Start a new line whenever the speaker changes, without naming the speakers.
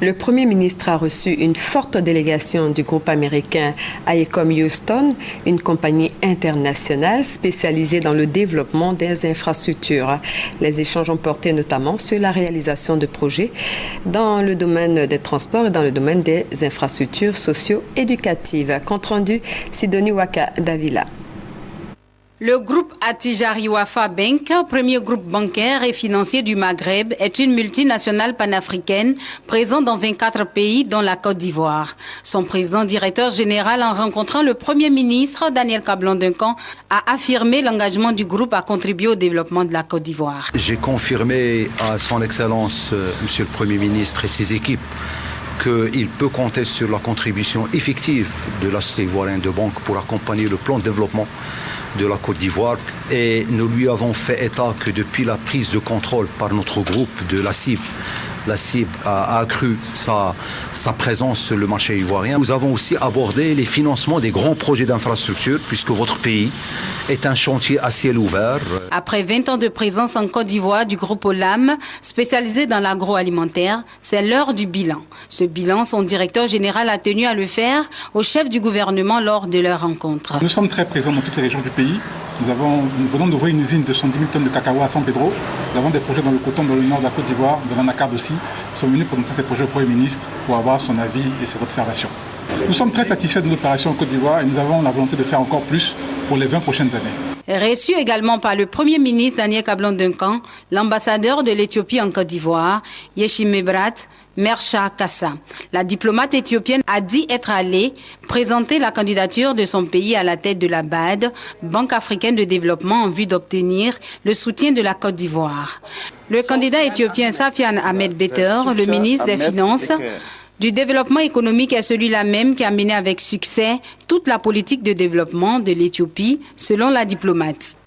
Le Premier ministre a reçu une forte délégation du groupe américain AECOM Houston, une compagnie internationale spécialisée dans le développement des infrastructures. Les échanges ont porté notamment sur la réalisation de projets dans le domaine des transports et dans le domaine des infrastructures socio-éducatives. Compte rendu, Sidonie Waka Davila.
Le groupe Attijari Wafa Bank, premier groupe bancaire et financier du Maghreb, est une multinationale panafricaine présente dans 24 pays, dont la Côte d'Ivoire. Son président directeur général, en rencontrant le Premier ministre, Daniel Kablan-Duncan, a affirmé l'engagement du groupe à contribuer au développement de la Côte d'Ivoire.
J'ai confirmé à son Excellence, Monsieur le Premier ministre et ses équipes, qu'il peut compter sur la contribution effective de la Société ivoirienne de banque pour accompagner le plan de développement de la Côte d'Ivoire. Et nous lui avons fait état que depuis la prise de contrôle par notre groupe de la CIB a accru sa présence sur le marché ivoirien. Nous avons aussi abordé les financements des grands projets d'infrastructure, puisque votre pays est un chantier à ciel ouvert.
Après 20 ans de présence en Côte d'Ivoire du groupe Olam, spécialisé dans l'agroalimentaire, c'est l'heure du bilan. Ce bilan, son directeur général a tenu à le faire au chef du gouvernement lors de leur rencontre.
Nous sommes très présents dans toutes les régions du pays. Nous venons d'ouvrir une usine de 110 000 tonnes de cacao à San Pedro. Nous avons des projets dans le coton, dans le nord de la Côte d'Ivoire, dans l'anacarde aussi. Nous sommes venus présenter ces projets au Premier ministre pour avoir son avis et ses observations. Nous sommes très satisfaits de nos opérations en Côte d'Ivoire et nous avons la volonté de faire encore plus pour les 20 prochaines années.
Reçu également par le Premier ministre Daniel Kablan-Duncan, l'ambassadeur de l'Éthiopie en Côte d'Ivoire, Yeshimebrat Mersha Kassa. La diplomate éthiopienne a dit être allée présenter la candidature de son pays à la tête de la BAD, Banque africaine de développement, en vue d'obtenir le soutien de la Côte d'Ivoire. Le candidat éthiopien Safian Ahmed Better, le ministre des Finances, du développement économique est celui-là même qui a mené avec succès toute la politique de développement de l'Éthiopie, selon la diplomate.